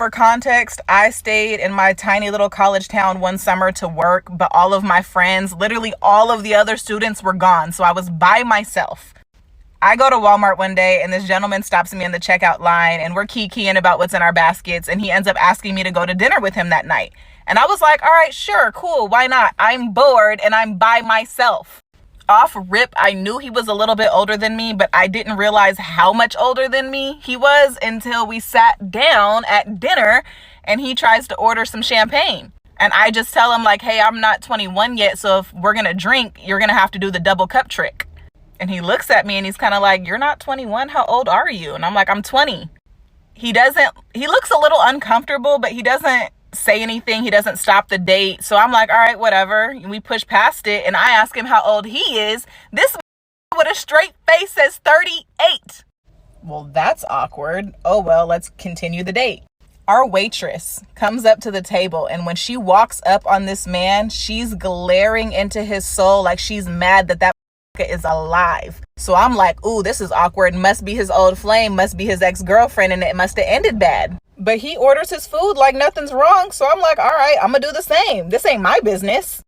For context, I stayed in my tiny little college town one summer to work, but all of my friends, literally all of the other students, were gone. So I was by myself. I go to Walmart one day and this gentleman stops me in the checkout line and we're kikiing about what's in our baskets, and he ends up asking me to go to dinner with him that night. And I was like, all right, sure, cool, why not? I'm bored and I'm by myself. Off rip, I knew he was a little bit older than me, but I didn't realize how much older than me he was until we sat down at dinner and he tries to order some champagne. And I just tell him like, hey, I'm not 21 yet, so if we're gonna drink, you're gonna have to do the double cup trick. And he looks at me and he's kind of like, you're not 21? How old are you? And I'm like, I'm 20. He looks a little uncomfortable, but he doesn't say anything. He doesn't stop the date. So I'm like, all right, whatever. We push past it and I ask him how old he is. This with a straight face says 38. Well, that's awkward. Oh, well, let's continue the date. Our waitress comes up to the table, and when she walks up on this man, she's glaring into his soul like she's mad that is alive. So I'm like, ooh, this is awkward. Must be his old flame, must be his ex-girlfriend, and it must have ended bad. But he orders his food like nothing's wrong. So I'm like, all right, I'm gonna do the same. This ain't my business.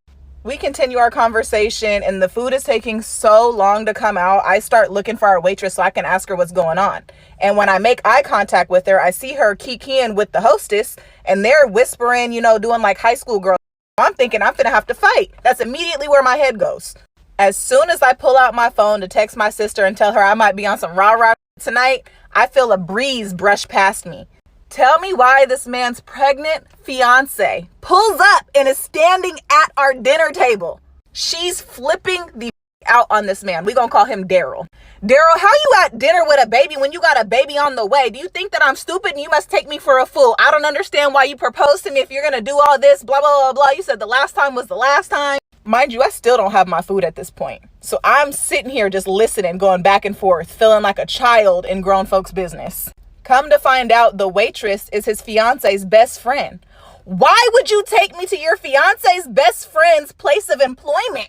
We continue our conversation and the food is taking so long to come out. I start looking for our waitress so I can ask her what's going on. And when I make eye contact with her, I see her kikiing with the hostess and they're whispering, doing like high school girls. I'm thinking I'm finna have to fight. That's immediately where my head goes. As soon as I pull out my phone to text my sister and tell her I might be on some rah-rah tonight, I feel a breeze brush past me. Tell me why this man's pregnant fiance pulls up and is standing at our dinner table. She's flipping the out on this man. We gonna call him Daryl. Daryl, how you at dinner with a baby when you got a baby on the way? Do you think that I'm stupid and you must take me for a fool? I don't understand why you proposed to me if you're gonna do all this, blah, blah, blah, blah. You said the last time was the last time. Mind you, I still don't have my food at this point. So I'm sitting here just listening, going back and forth, feeling like a child in grown folks' business. Come to find out, the waitress is his fiance's best friend. Why would you take me to your fiance's best friend's place of employment?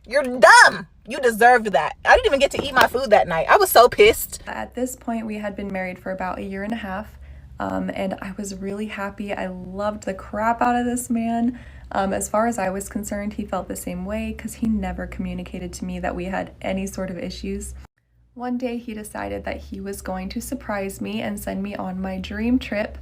You're dumb. You deserved that. I didn't even get to eat my food that night. I was so pissed. At this point, we had been married for about 1.5 years, and I was really happy. I loved the crap out of this man. As far as I was concerned, he felt the same way because he never communicated to me that we had any sort of issues. One day he decided that he was going to surprise me and send me on my dream trip,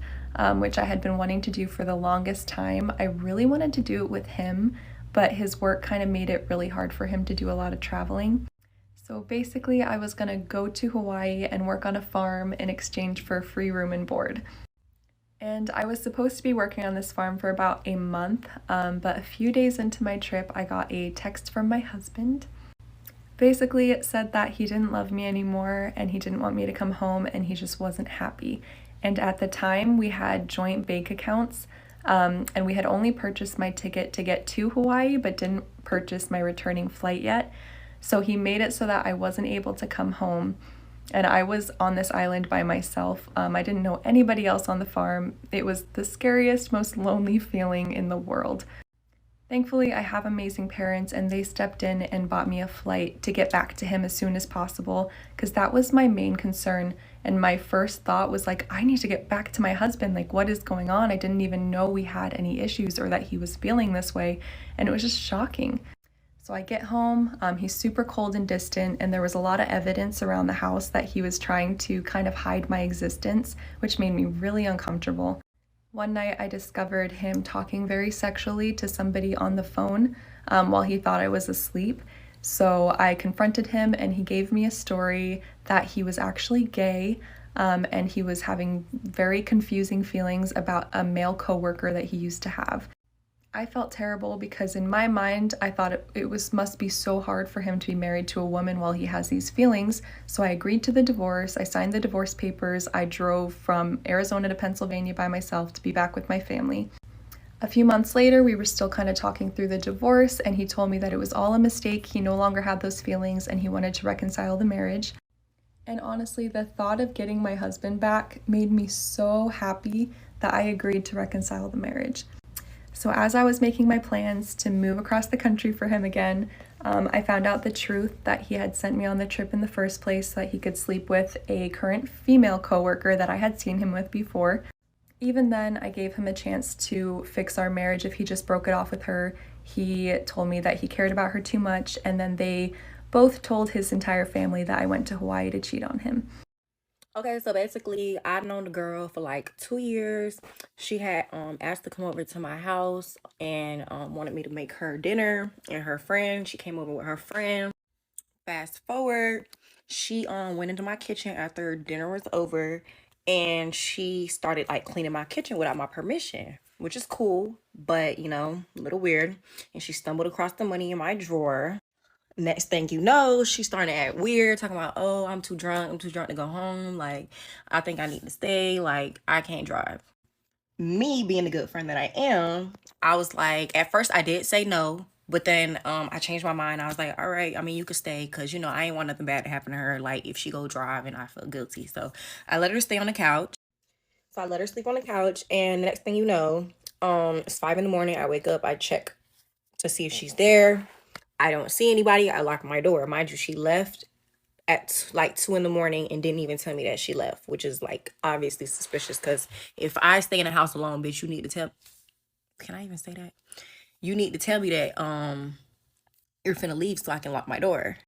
which I had been wanting to do for the longest time. I really wanted to do it with him, but his work kind of made it really hard for him to do a lot of traveling. So basically I was gonna go to Hawaii and work on a farm in exchange for free room and board. And I was supposed to be working on this farm for about a month, but a few days into my trip, I got a text from my husband. Basically, it said that he didn't love me anymore and he didn't want me to come home and he just wasn't happy. And at the time, we had joint bank accounts, and we had only purchased my ticket to get to Hawaii, but didn't purchase my returning flight yet. So he made it so that I wasn't able to come home. And I was on this island by myself. I didn't know anybody else on the farm. It was the scariest, most lonely feeling in the world. Thankfully, I have amazing parents and they stepped in and bought me a flight to get back to him as soon as possible, because that was my main concern. And my first thought was like, I need to get back to my husband. Like, what is going on? I didn't even know we had any issues or that he was feeling this way. And it was just shocking. So I get home, he's super cold and distant, and there was a lot of evidence around the house that he was trying to kind of hide my existence, which made me really uncomfortable. One night I discovered him talking very sexually to somebody on the phone while he thought I was asleep. So I confronted him and he gave me a story that he was actually gay, and he was having very confusing feelings about a male coworker that he used to have. I felt terrible because in my mind, I thought it must be so hard for him to be married to a woman while he has these feelings. So I agreed to the divorce. I signed the divorce papers. I drove from Arizona to Pennsylvania by myself to be back with my family. A few months later, we were still kind of talking through the divorce, and he told me that it was all a mistake. He no longer had those feelings and he wanted to reconcile the marriage. And honestly, the thought of getting my husband back made me so happy that I agreed to reconcile the marriage. So as I was making my plans to move across the country for him again, I found out the truth that he had sent me on the trip in the first place so that he could sleep with a current female coworker that I had seen him with before. Even then, I gave him a chance to fix our marriage if he just broke it off with her. He told me that he cared about her too much, and then they both told his entire family that I went to Hawaii to cheat on him. Okay, so basically, I've known the girl for like 2 years. She had asked to come over to my house and wanted me to make her dinner and her friend. She came over with her friend. Fast forward, she went into my kitchen after dinner was over, and she started like cleaning my kitchen without my permission, which is cool, but you know, a little weird. And she stumbled across the money in my drawer. Next thing you know, she started to act weird, talking about, oh, I'm too drunk. I'm too drunk to go home. Like, I think I need to stay. Like, I can't drive. Me being the good friend that I am, I was like, at first I did say no, but then I changed my mind. I was like, all right, I mean, you could stay because, you know, I ain't want nothing bad to happen to her. Like, if she go drive and I feel guilty. So I let her stay on the couch. So I let her sleep on the couch. And the next thing you know, it's 5 in the morning. I wake up, I check to see if she's there. I don't see anybody. I lock my door. Mind you, she left at like 2 in the morning and didn't even tell me that she left, which is like obviously suspicious because if I stay in the house alone, bitch, you need to tell. Can I even say that? You need to tell me that you're finna leave so I can lock my door.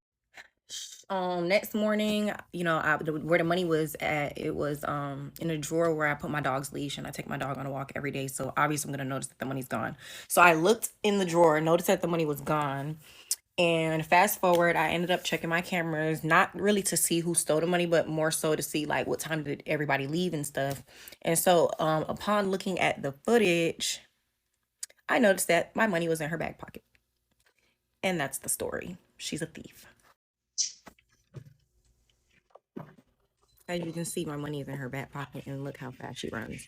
Next morning, you know, where the money was at, it was in a drawer where I put my dog's leash, and I take my dog on a walk every day. So obviously I'm gonna notice that the money's gone. So I looked in the drawer, noticed that the money was gone. And fast forward, I ended up checking my cameras, not really to see who stole the money, but more so to see like what time did everybody leave and stuff. And so upon looking at the footage, I noticed that my money was in her back pocket. And that's the story. She's a thief. As you can see, my money is in her back pocket, and look how fast she runs.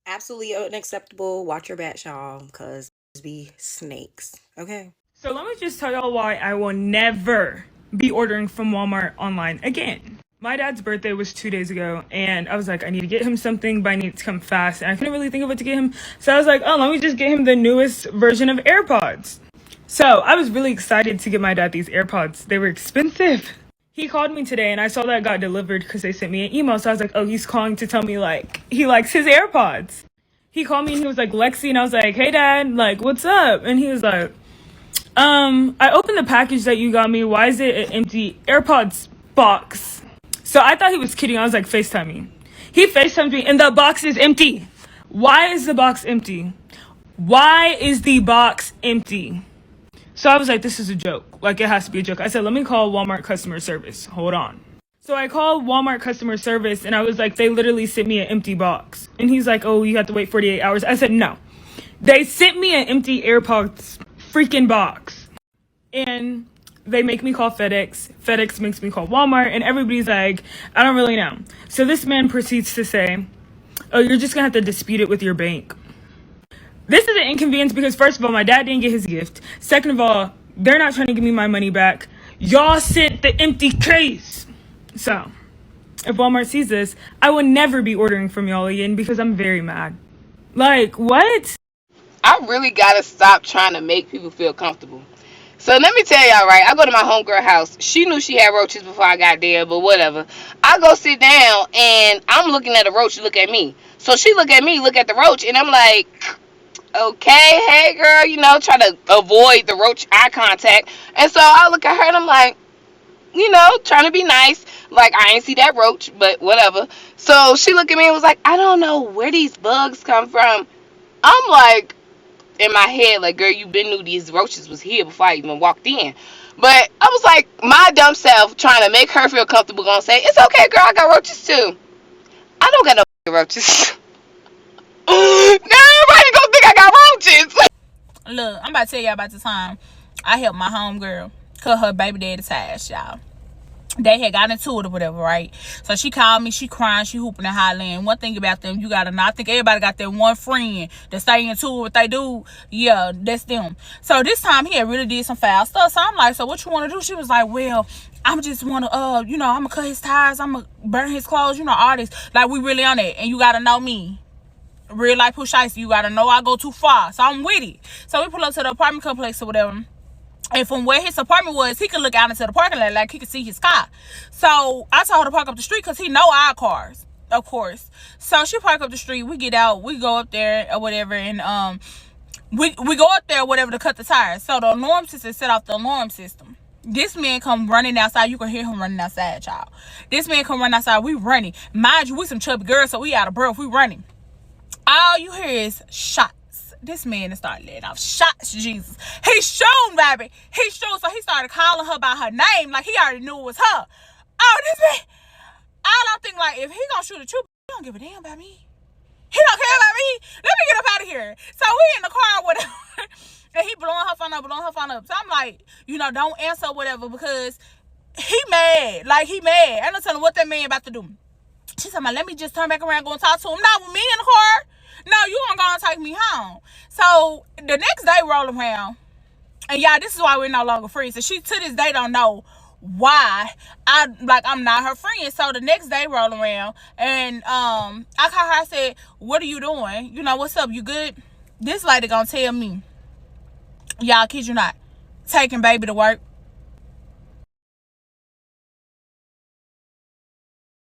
Absolutely unacceptable. Watch your back, y'all, because be snakes. Okay. So let me just tell y'all why I will never be ordering from Walmart online again. My dad's birthday was 2 days ago, and I was like, I need to get him something, but I need it to come fast. And I couldn't really think of what to get him. So I was like, oh, let me just get him the newest version of AirPods. So I was really excited to get my dad these AirPods. They were expensive. He called me today, and I saw that it got delivered because they sent me an email. So I was like, oh, he's calling to tell me, like, he likes his AirPods. He called me, and he was like, Lexi, and I was like, hey, Dad, like, what's up? And he was like, I opened the package that you got me. Why is it an empty AirPods box? So I thought he was kidding. I was like, FaceTiming. He FaceTimed me, and the box is empty. Why is the box empty? Why is the box empty? So I was like, this is a joke. Like, it has to be a joke. I said, let me call Walmart customer service. Hold on. So I called Walmart customer service, and I was like, they literally sent me an empty box. And he's like, oh, you have to wait 48 hours. I said, no. They sent me an empty AirPods freaking box. And they make me call FedEx. FedEx makes me call Walmart. And everybody's like, I don't really know. So this man proceeds to say, oh, you're just going to have to dispute it with your bank. This is an inconvenience because, first of all, my dad didn't get his gift. Second of all, they're not trying to give me my money back. Y'all sent the empty case. So, if Walmart sees this, I will never be ordering from y'all again because I'm very mad. Like, what? I really gotta stop trying to make people feel comfortable. So let me tell y'all, right? I go to my homegirl house. She knew she had roaches before I got there, but whatever. I go sit down and I'm looking at a roach. Look at me. So she look at me, look at the roach, and I'm like, okay, hey girl, you know, try to avoid the roach eye contact. And so I look at her and I'm like, you know, trying to be nice. Like, I ain't see that roach, but whatever. So she looked at me and was like, I don't know where these bugs come from. I'm like, in my head, like, girl, you been knew these roaches was here before I even walked in. But I was like, my dumb self trying to make her feel comfortable, gonna say, it's okay, girl, I got roaches too. I don't got no roaches. Now everybody gonna think I got roaches. Look, I'm about to tell y'all about the time I helped my homegirl cut her baby daddy's ass, y'all. They had gotten into it or whatever, right? So she called me, she crying, she hooping and hollering. One thing about them, you gotta know, I think everybody got that one friend that stay into it, what they do. Yeah, that's them. So this time he had really did some foul stuff. So I'm like, so what you want to do? She was like, well, I'm just want to, you know, I'm gonna cut his tires, I'm gonna burn his clothes, you know, all this. Like, we really on it. And you gotta know me. Real life push ice, you gotta know I go too far. So I'm with it. So we pull up to the apartment complex or whatever. And from where his apartment was, he could look out into the parking lot like he could see his car. So I told her to park up the street because he know our cars. of course. So she park up the street. We get out. We go up there or whatever, and we go up there or whatever to cut the tires. So the alarm system set off the alarm system. This man come running outside. You can hear him running outside, child. This man come running outside. We running. Mind you, we some chubby girls, so we out of breath. We running. All you hear is shots. This man started letting off shots, Jesus. He shown, baby. He shown, so he started calling her by her name like he already knew it was her. Oh, this man. I don't think, like, if he gonna shoot at you, he don't give a damn about me. He don't care about me. Let me get up out of here. So we in the car or whatever. And he blowing her phone up. So I'm like, don't answer whatever, because he mad. Like, he mad. I don't tell him what that man about to do. She said, let me just turn back around and go and talk to him. Not with me in the car. No, you gonna go and take me home. So the next day roll around. And y'all, this is why we're no longer friends. So she to this day don't know why I'm not her friend. So the next day roll around, and I called her. I said, what are you doing? What's up? You good? This lady gonna tell me, y'all, kid you not, taking baby to work.